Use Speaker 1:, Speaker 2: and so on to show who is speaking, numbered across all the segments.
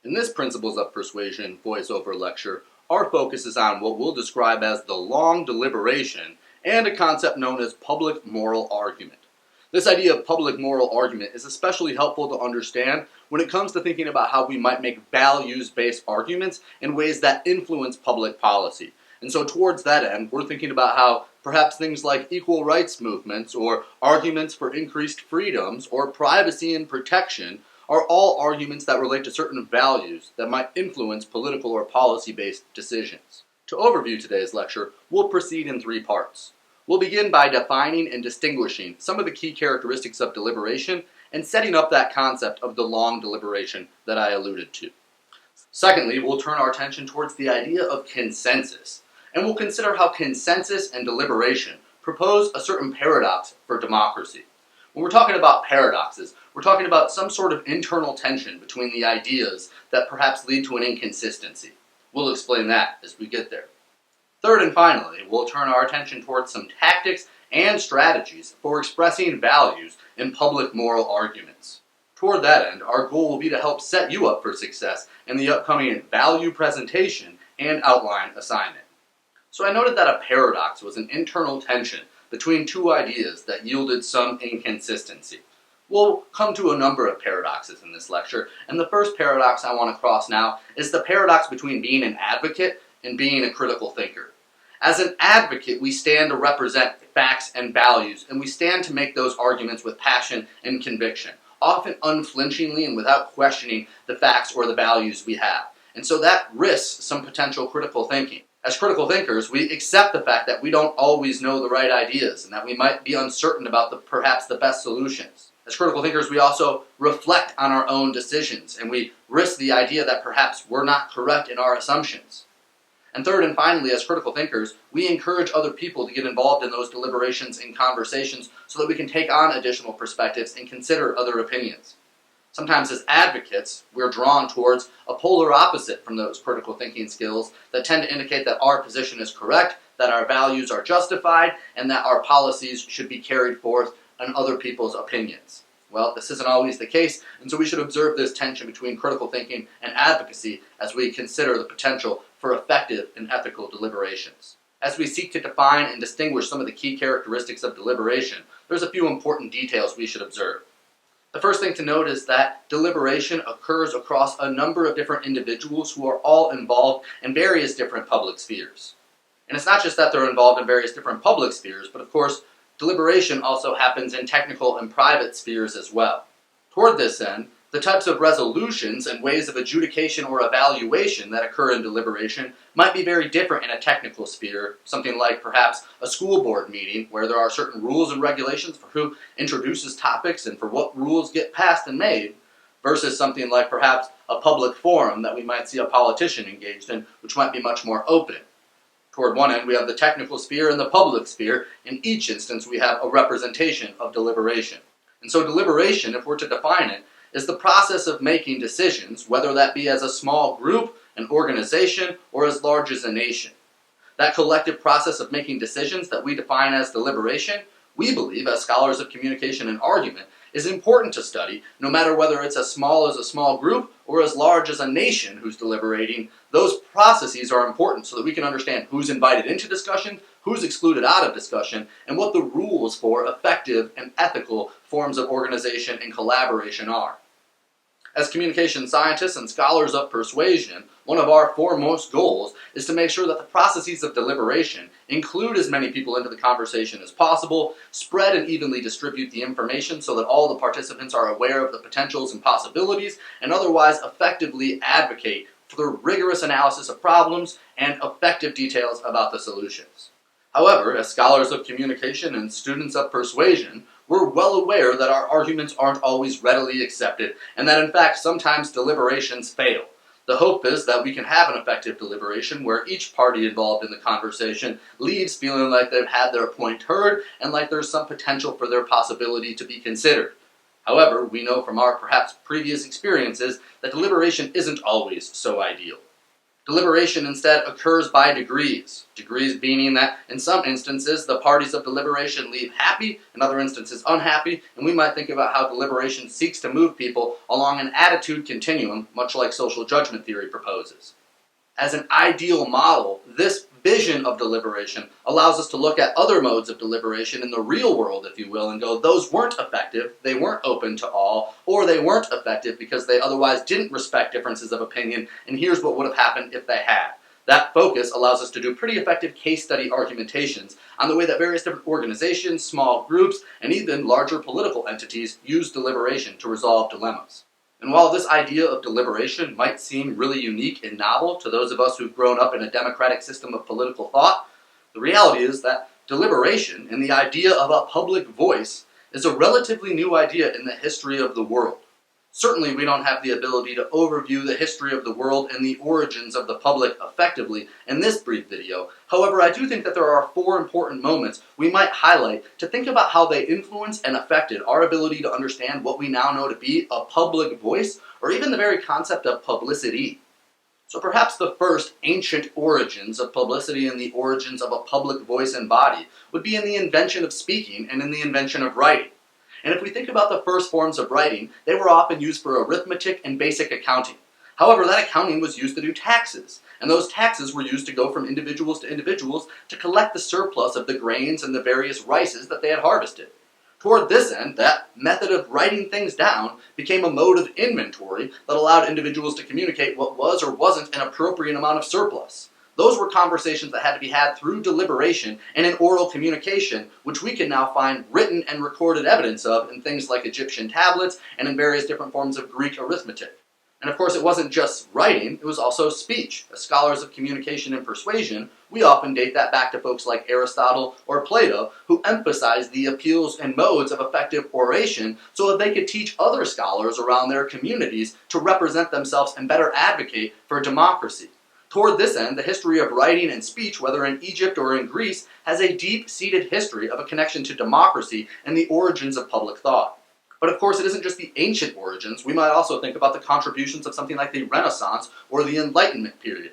Speaker 1: In this Principles of Persuasion voiceover lecture, our focus is on what we'll describe as the long deliberation and a concept known as public moral argument. This idea of public moral argument is especially helpful to understand when it comes to thinking about how we might make values-based arguments in ways that influence public policy. And so towards that end, we're thinking about how perhaps things like equal rights movements or arguments for increased freedoms or privacy and protection are all arguments that relate to certain values that might influence political or policy-based decisions. To overview today's lecture, we'll proceed in three parts. We'll begin by defining and distinguishing some of the key characteristics of deliberation and setting up that concept of the long deliberation that I alluded to. Secondly, we'll turn our attention towards the idea of consensus, and we'll consider how consensus and deliberation propose a certain paradox for democracy. When we're talking about paradoxes, we're talking about some sort of internal tension between the ideas that perhaps lead to an inconsistency. We'll explain that as we get there. Third and finally, we'll turn our attention towards some tactics and strategies for expressing values in public moral arguments. Toward that end, our goal will be to help set you up for success in the upcoming value presentation and outline assignment. So I noted that a paradox was an internal tension between two ideas that yielded some inconsistency. We'll come to a number of paradoxes in this lecture, and the first paradox I want to cross now is the paradox between being an advocate and being a critical thinker. As an advocate, we stand to represent facts and values, and we stand to make those arguments with passion and conviction, often unflinchingly and without questioning the facts or the values we have. And so that risks some potential critical thinking. As critical thinkers, we accept the fact that we don't always know the right ideas and that we might be uncertain about perhaps the best solutions. As critical thinkers, we also reflect on our own decisions and we risk the idea that perhaps we're not correct in our assumptions. And third and finally, as critical thinkers, we encourage other people to get involved in those deliberations and conversations so that we can take on additional perspectives and consider other opinions. Sometimes as advocates, we're drawn towards a polar opposite from those critical thinking skills that tend to indicate that our position is correct, that our values are justified, and that our policies should be carried forth on other people's opinions. Well, this isn't always the case, and so we should observe this tension between critical thinking and advocacy as we consider the potential for effective and ethical deliberations. As we seek to define and distinguish some of the key characteristics of deliberation, there's a few important details we should observe. The first thing to note is that deliberation occurs across a number of different individuals who are all involved in various different public spheres. And it's not just that they're involved in various different public spheres, but of course, deliberation also happens in technical and private spheres as well. Toward this end, the types of resolutions and ways of adjudication or evaluation that occur in deliberation might be very different in a technical sphere, something like perhaps a school board meeting where there are certain rules and regulations for who introduces topics and for what rules get passed and made, versus something like perhaps a public forum that we might see a politician engaged in, which might be much more open. Toward one end, we have the technical sphere and the public sphere. In each instance, we have a representation of deliberation. And so deliberation, if we're to define it, is the process of making decisions, whether that be as a small group, an organization, or as large as a nation. That collective process of making decisions that we define as deliberation, we believe, as scholars of communication and argument, is important to study, no matter whether it's as small as a small group or as large as a nation who's deliberating. Those processes are important so that we can understand who's invited into discussion, who's excluded out of discussion, and what the rules for effective and ethical forms of organization and collaboration are. As communication scientists and scholars of persuasion, one of our foremost goals is to make sure that the processes of deliberation include as many people into the conversation as possible, spread and evenly distribute the information so that all the participants are aware of the potentials and possibilities, and otherwise effectively advocate for the rigorous analysis of problems and effective details about the solutions. However, as scholars of communication and students of persuasion, we're well aware that our arguments aren't always readily accepted, and that in fact sometimes deliberations fail. The hope is that we can have an effective deliberation where each party involved in the conversation leaves feeling like they've had their point heard and like there's some potential for their possibility to be considered. However, we know from our perhaps previous experiences that deliberation isn't always so ideal. Deliberation instead occurs by degrees. Degrees meaning that in some instances the parties of deliberation leave happy, in other instances unhappy, and we might think about how deliberation seeks to move people along an attitude continuum, much like social judgment theory proposes. As an ideal model, this vision of deliberation allows us to look at other modes of deliberation in the real world, if you will, and go, those weren't effective, they weren't open to all, or they weren't effective because they otherwise didn't respect differences of opinion, and here's what would have happened if they had. That focus allows us to do pretty effective case study argumentations on the way that various different organizations, small groups, and even larger political entities use deliberation to resolve dilemmas. And while this idea of deliberation might seem really unique and novel to those of us who've grown up in a democratic system of political thought, the reality is that deliberation and the idea of a public voice is a relatively new idea in the history of the world. Certainly we don't have the ability to overview the history of the world and the origins of the public effectively in this brief video. However, I do think that there are 4 important moments we might highlight to think about how they influenced and affected our ability to understand what we now know to be a public voice, or even the very concept of publicity. So perhaps the first ancient origins of publicity and the origins of a public voice and body would be in the invention of speaking and in the invention of writing. And if we think about the first forms of writing, they were often used for arithmetic and basic accounting. However, that accounting was used to do taxes, and those taxes were used to go from individuals to collect the surplus of the grains and the various rices that they had harvested. Toward this end, that method of writing things down became a mode of inventory that allowed individuals to communicate what was or wasn't an appropriate amount of surplus. Those were conversations that had to be had through deliberation and in oral communication, which we can now find written and recorded evidence of in things like Egyptian tablets and in various different forms of Greek arithmetic. And of course, it wasn't just writing, it was also speech. As scholars of communication and persuasion, we often date that back to folks like Aristotle or Plato, who emphasized the appeals and modes of effective oration so that they could teach other scholars around their communities to represent themselves and better advocate for democracy. Toward this end, the history of writing and speech, whether in Egypt or in Greece, has a deep-seated history of a connection to democracy and the origins of public thought. But of course, it isn't just the ancient origins. We might also think about the contributions of something like the Renaissance or the Enlightenment period.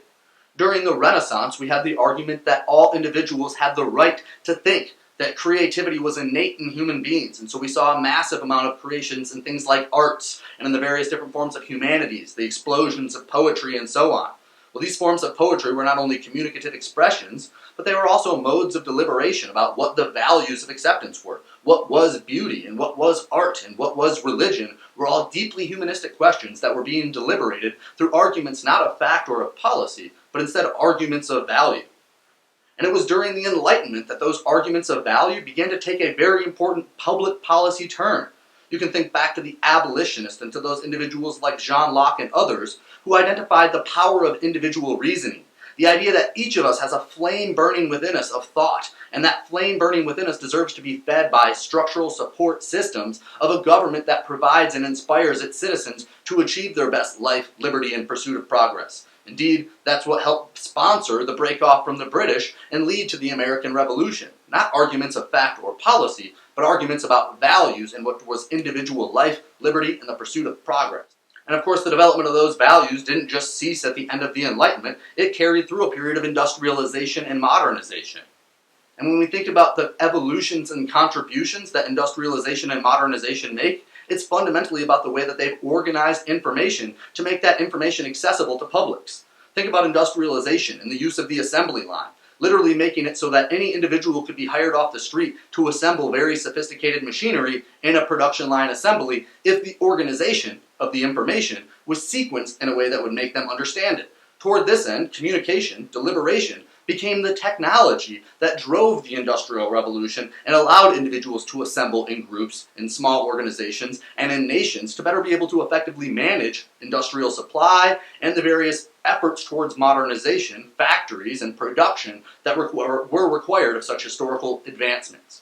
Speaker 1: During the Renaissance, we had the argument that all individuals had the right to think, that creativity was innate in human beings, and so we saw a massive amount of creations in things like arts and in the various different forms of humanities, the explosions of poetry and so on. Well, these forms of poetry were not only communicative expressions, but they were also modes of deliberation about what the values of acceptance were. What was beauty, and what was art, and what was religion were all deeply humanistic questions that were being deliberated through arguments not of fact or of policy, but instead arguments of value. And it was during the Enlightenment that those arguments of value began to take a very important public policy turn. You can think back to the abolitionists and to those individuals like John Locke and others who identified the power of individual reasoning. The idea that each of us has a flame burning within us of thought, and that flame burning within us deserves to be fed by structural support systems of a government that provides and inspires its citizens to achieve their best life, liberty, and pursuit of progress. Indeed, that's what helped sponsor the break-off from the British and lead to the American Revolution. Not arguments of fact or policy, but arguments about values and what was individual life, liberty, and the pursuit of progress. And of course, the development of those values didn't just cease at the end of the Enlightenment, it carried through a period of industrialization and modernization. And when we think about the evolutions and contributions that industrialization and modernization make, it's fundamentally about the way that they've organized information to make that information accessible to publics. Think about industrialization and the use of the assembly line, literally making it so that any individual could be hired off the street to assemble very sophisticated machinery in a production line assembly if the organization of the information was sequenced in a way that would make them understand it. Toward this end, communication, deliberation, became the technology that drove the Industrial Revolution and allowed individuals to assemble in groups, in small organizations, and in nations to better be able to effectively manage industrial supply and the various efforts towards modernization, factories, and production that were required of such historical advancements.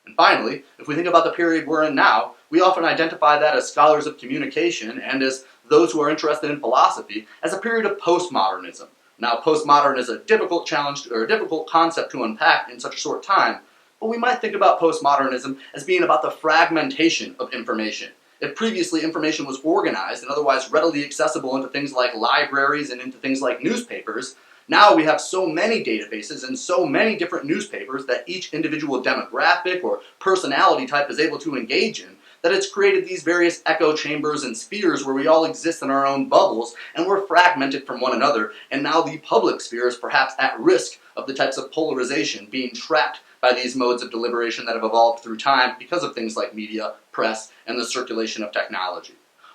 Speaker 1: And finally, if we think about the period we're in now, we often identify that as scholars of communication and as those who are interested in philosophy as a period of postmodernism. Now, postmodern is a difficult challenge or a difficult concept to unpack in such a short time, but we might think about postmodernism as being about the fragmentation of information. If previously information was organized and otherwise readily accessible into things like libraries and into things like newspapers, now we have so many databases and so many different newspapers that each individual demographic or personality type is able to engage in, that it's created these various echo chambers and spheres where we all exist in our own bubbles and we're fragmented from one another, and now the public sphere is perhaps at risk of the types of polarization being trapped by these modes of deliberation that have evolved through time because of things like media, press, and the circulation of technology.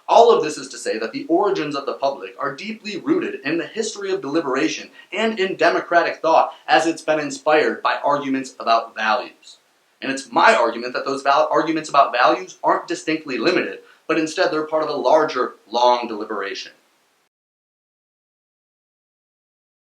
Speaker 1: All of this is to say that the origins of the public are deeply rooted in the history of deliberation and in democratic thought as it's been inspired by arguments about values. And it's my argument that those arguments about values aren't distinctly limited, but instead they're part of a larger, long deliberation.